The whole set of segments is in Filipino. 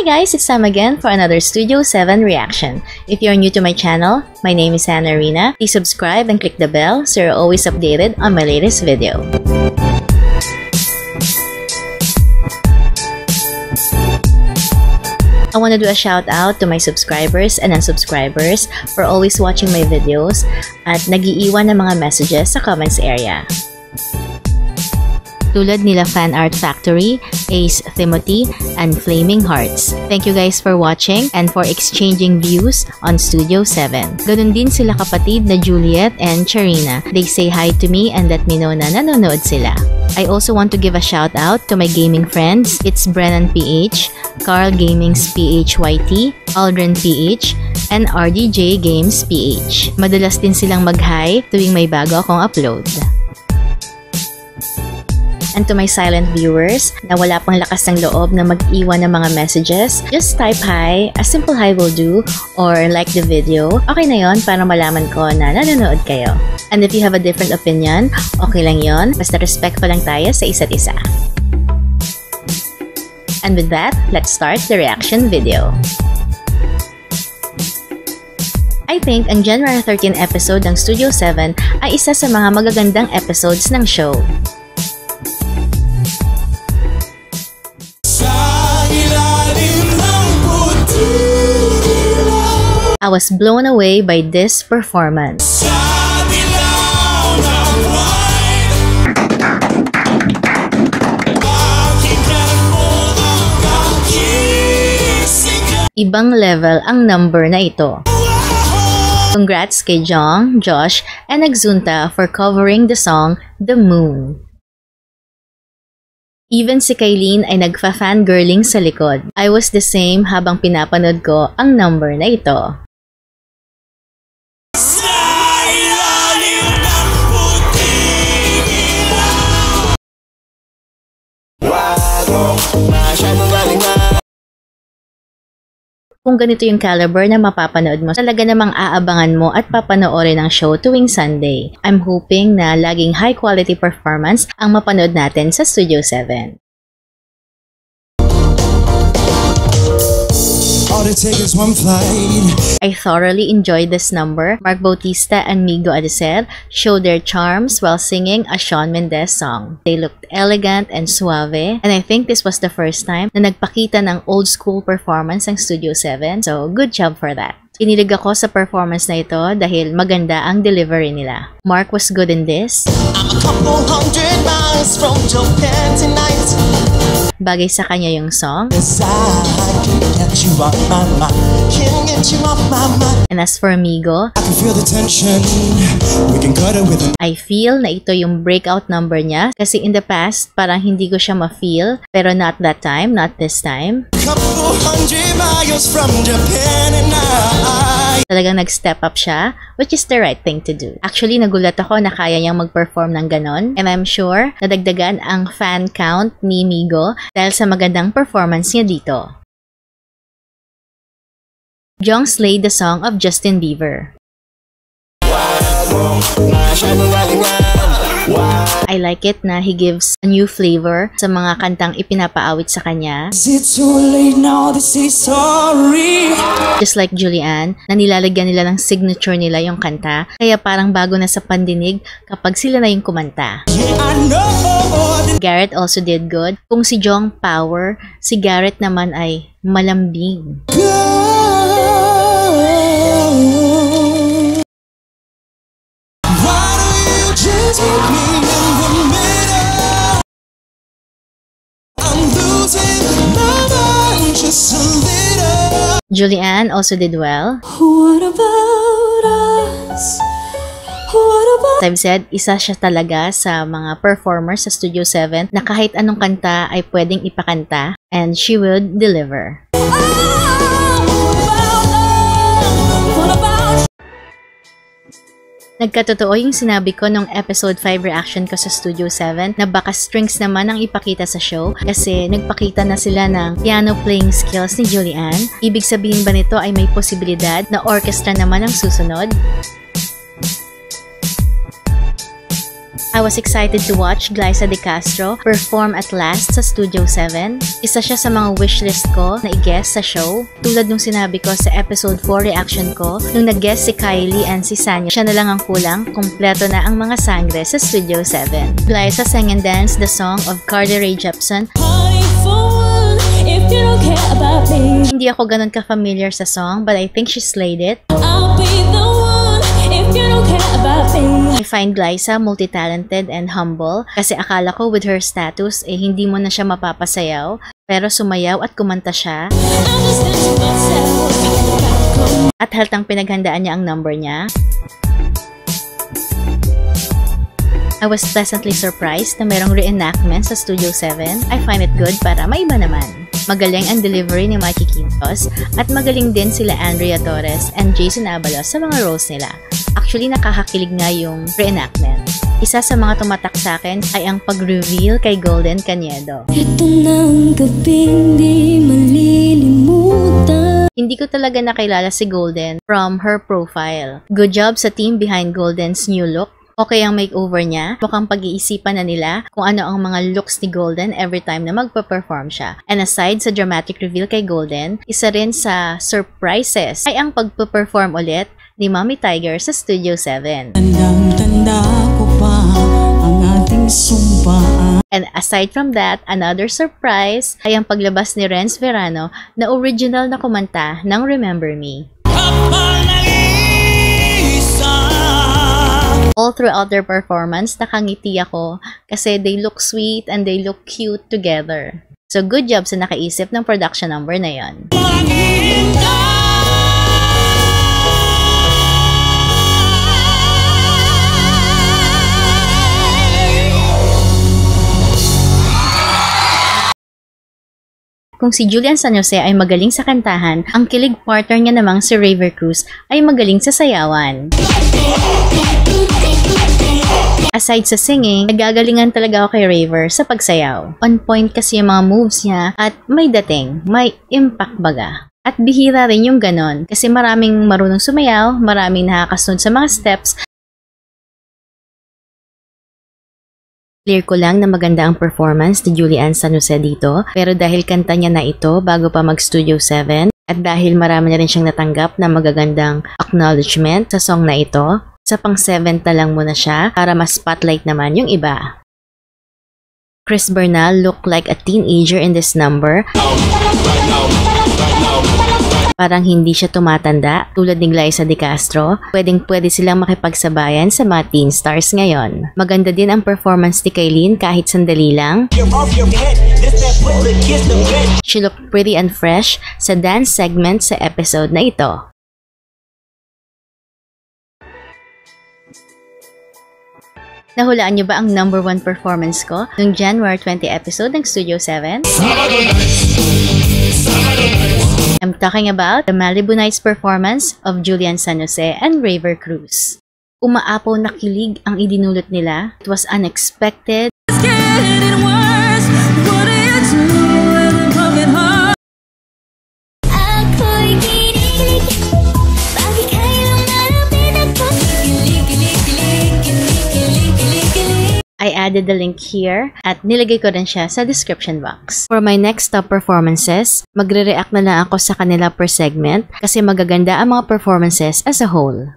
Hi guys, it's time again for another Studio 7 reaction. If you're new to my channel, my name is Hannah Rina. Please subscribe and click the bell so you're always updated on my latest video. I want to do a shout out to my subscribers and unsubscribers for always watching my videos at nag-iiwan ng mga messages sa comments area. Tulad nila Fan Art Factory, Ace Timothy, and Flaming Hearts. Thank you guys for watching and for exchanging views on Studio 7. Ganun din sila kapatid na Juliet and Charina. They say hi to me and let me know na nanonood sila. I also want to give a shout out to my gaming friends. It's Brennan PH, Carl Gaming's PHYT, Aldrin PH, and RDJ Games PH. Madalas din silang mag-hi tuwing may bago akong upload. And to my silent viewers na wala pang lakas ng loob na mag-iwan ng mga messages, just type hi, a simple hi will do, or like the video. Okay na yon para malaman ko na nanonood kayo. And if you have a different opinion, okay lang yon, basta respectful lang tayo sa isa't isa. And with that, let's start the reaction video. I think ang January 13 episode ng Studio 7 ay isa sa mga magagandang episodes ng show. I was blown away by this performance. Ibang level ang number na ito. Congrats kay Jong, Josh, and Exunta for covering the song The Moon. Even si Kailin ay nagfa-fangirling sa likod. I was the same habang pinapanood ko ang number na ito. Kung ganito yung caliber na mapapanood mo, talaga namang aabangan mo at papanoorin ang show tuwing Sunday. I'm hoping na laging high quality performance ang mapanood natin sa Studio 7. I thoroughly enjoyed this number. Mark Bautista and Migo Adicel showed their charms while singing a Shawn Mendes song. They looked elegant and suave, and I think this was the first time na nagpakita ng old school performance ng Studio 7, so good job for that. Kinilig ako sa performance na ito dahil maganda ang delivery nila. Mark was good in this. I'm a couple hundred miles from Japan tonight. Bagay sa kanya yung song. And as for Migo, I feel na ito yung breakout number niya kasi in the past parang hindi ko siya ma-feel, pero not that time, not this time. Talagang nag-step up siya, which is the right thing to do. Actually, nagulat ako na kaya niyang mag-perform ng ganon, and I'm sure nadagdagan ang fan count ni Migo dahil sa magandang performance niya dito. Jong slayed the song of Justin Bieber. I like it na he gives a new flavor sa mga kantang ipinapaawit sa kanya. Just like Julian, na nilalagyan nila ng signature nila yung kanta, kaya parang bago na sa pandinig kapag sila na yung kumanta. Garrett also did good. Kung si Jong power, si Garrett naman ay malambing. Julianne also did well. What about us? I've said, isa siya talaga sa mga performers sa Studio 7 na kahit anong kanta ay pwedeng ipakanta and she would deliver. Nagkatotoo yung sinabi ko nung episode 5 reaction ko sa Studio 7 na baka strings naman ang ipakita sa show kasi nagpakita na sila ng piano playing skills ni Julianne. Ibig sabihin ba nito ay may posibilidad na orchestra naman ang susunod? I was excited to watch Glyza De Castro perform at last sa Studio 7. Isa siya sa mga wishlist ko na i-guest sa show. Tulad nung sinabi ko sa episode 4 reaction ko, nung nag-guest si Kylie and si Sanya, siya na lang ang kulang, kumpleto na ang mga sangre sa Studio 7. Glyza sang and danced the song of Carly Rae Jepsen. Hindi ako ganun ka-familiar sa song, but I think she slayed it. I find Glyza multi-talented and humble kasi akala ko with her status hindi mo na siya mapapasayaw, pero sumayaw at kumanta siya. At haltang pinaghandaan niya ang number niya. I was pleasantly surprised na merong reenactment sa Studio 7. I find it good para maiba naman. Magaling ang delivery ni Mikey Quintos at magaling din sila Andrea Torres and Jason Abalos sa mga roles nila. Actually, nakakakilig nga yung reenactment. Isa sa mga tumatak sa akin ay ang pag-reveal kay Golden Cañedo. Ito ng gabing di malilimutan. Hindi ko talaga nakilala si Golden from her profile. Good job sa team behind Golden's new look. Okay ang makeover niya. Mukhang pag-iisipan na nila kung ano ang mga looks ni Golden every time na magpa-perform siya. And aside sa dramatic reveal kay Golden, isa rin sa surprises ay ang pagpa-perform ulit ni Mommy Tiger sa Studio 7. Tandang-tanda ko pa ang ating sumpaan. And aside from that, another surprise ay ang paglabas ni Renz Verano na original na kumanta ng Remember Me. All throughout their performance, nakangiti ako kasi they look sweet and they look cute together. So good job sa nakaisip ng production number na yon. Kung si Julian San Jose ay magaling sa kantahan, ang kilig partner niya namang si Raver Cruz ay magaling sa sayawan. Aside sa singing, nagagalingan talaga ako kay Raver sa pagsayaw. On point kasi yung mga moves niya at may dating, may impact baga. At bihira rin yung ganon kasi maraming marunong sumayaw, maraming nakakasunod sa mga steps. Clear ko lang na maganda ang performance ni Julian San Jose dito, pero dahil kanta niya na ito bago pa mag-Studio 7 at dahil marami na rin siyang natanggap na magagandang acknowledgement sa song na ito, sa pang 7 na lang muna siya para mas spotlight naman yung iba. Chris Bernal looked like a teenager in this number. Parang hindi siya tumatanda tulad ni Glyza De Castro. Pwedeng-pwede silang makipagsabayan sa mga teen stars ngayon. Maganda din ang performance ni Kailin kahit sandali lang. She looked pretty and fresh sa dance segment sa episode na ito. Nahulaan niyo ba ang number 1 performance ko noong January 20 episode ng Studio 7? I'm talking about the Malibu Nights performance of Julian San Jose and Raver Cruz. Umaapaw na kilig ang idinulot nila. It was unexpected. I added the link here at nilagay ko rin siya sa description box. For my next top performances, magre-react na lang ako sa kanila per segment kasi magaganda ang mga performances as a whole.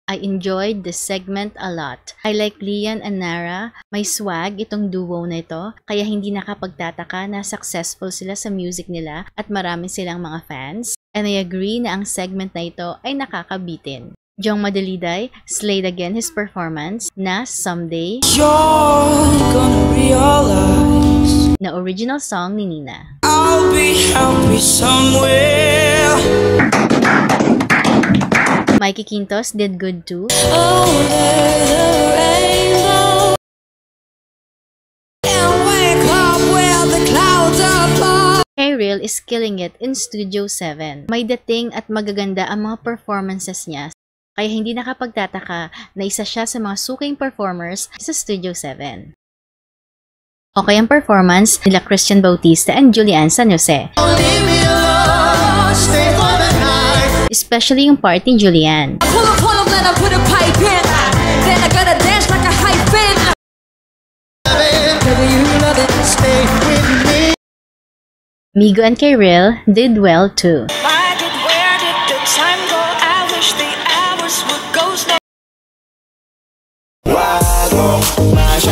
I enjoyed this segment a lot. I like Lian and Nara. May swag itong duo na ito, kaya hindi nakapagtataka na successful sila sa music nila at marami silang mga fans. And I agree na ang segment na ito ay nakakabitin. Jong Madaliday slayed again his performance na Someday, you're gonna realize, na original song ni Nina. I'll be happy somewhere. Mikey Quintos did good too. Over the rainbow, and wake up where the clouds are far. Ariel is killing it in Studio 7. May dating at magaganda ang mga performances niya. Kaya hindi nakapagtataka na isa siya sa mga suking performers sa Studio 7. Okay ang performance nila Christian Bautista and Julian San Jose. Especially yung part ni Julian. then stay with me. Migo and Kyril did well too. Where did the time go? I wish the hours would go slow.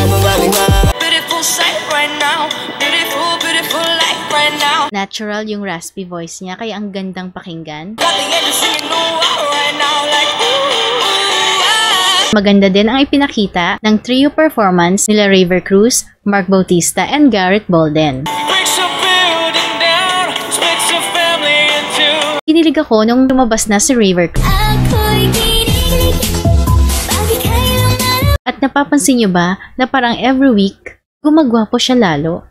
Beautiful sight right now. Beautiful, beautiful light right now. Natural yung raspy voice niya kaya ang gandang pakinggan. Got the end singing right now like Maganda din ang ipinakita ng trio performance nila Raver Cruz, Mark Bautista, and Garrett Bolden. breaks a building down, splits a family in two. Kinilig ako nung lumabas na si Raver Cruz. At napapansin niyo ba na parang every week, gumagwapo siya lalo?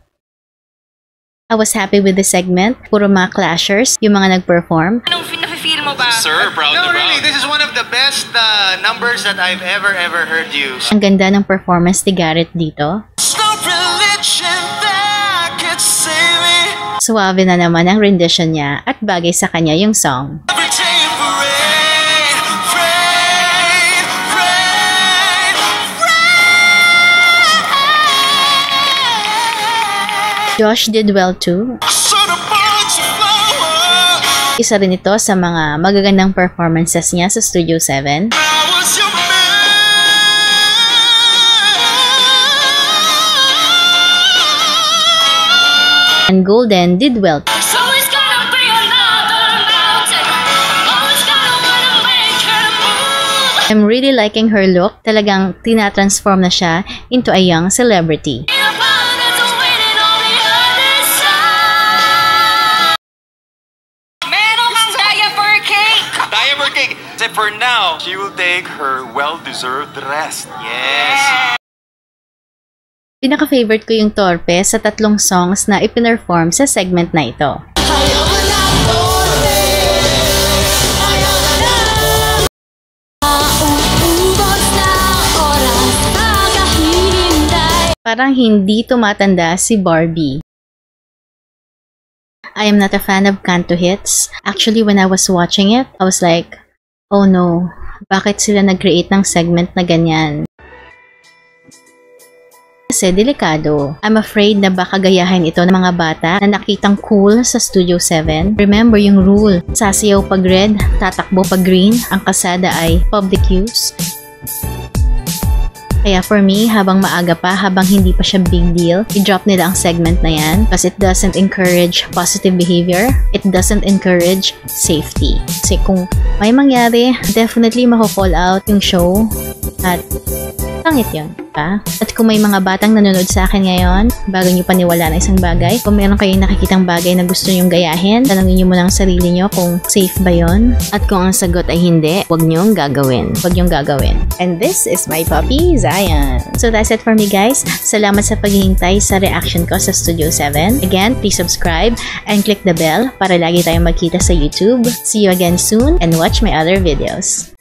I was happy with the segment. Puro mga clashers, yung mga nag-perform. Anong nafe-feel mo ba? Sir, proud No, to really, proud. this is one of the best numbers that I've ever heard you. Ang ganda ng performance ni Garrett dito. It's no religion that could save me. Suave na naman ang rendition niya at bagay sa kanya yung song. Every day for rain, rain, rain, rain. Josh did well too. Sort of bunch of flowers. Isa rin ito sa mga magagandang performances niya sa Studio 7. I was your man. And Golden did well too. There's always gonna be another mountain. Always gonna wanna make her move. I'm really liking her look. Talagang tinatransform na siya into a young celebrity. Ain't nobody that's waiting on the other side. Meron kang diaper cake. Diaper cake. Except for now, she will take her well-deserved rest. Yes. Pinaka-favorite ko yung Torpe sa tatlong songs na ipinerform sa segment na ito. Parang hindi tumatanda si Barbie. I am not a fan of Canto hits. Actually, when I was watching it, I was like, oh no, bakit sila nag-create ng segment na ganyan? Kasi delikado. I'm afraid na baka gayahin ito ng mga bata na nakitang cool sa Studio 7. Remember yung rule, sasayaw pag red, tatakbo pag green, ang kasada ay public use. Kaya for me, habang maaga pa, habang hindi pa siya big deal, i-drop nila ang segment na yan because it doesn't encourage positive behavior. It doesn't encourage safety. Kasi kung may mangyari, definitely mako-call out yung show at pangit yun. At kung may mga batang nanonood sa akin ngayon, bago nyo paniwala na isang bagay, kung meron kayong nakikitang bagay na gusto nyong gayahin, tanongin nyo muna ang sarili nyo kung safe ba yon. At kung ang sagot ay hindi, huwag nyong gagawin. Huwag nyong gagawin. And this is my puppy, Zion. So that's it for me guys. Salamat sa paghihintay sa reaction ko sa Studio 7. Again, please subscribe and click the bell para lagi tayong magkita sa YouTube. See you again soon and watch my other videos.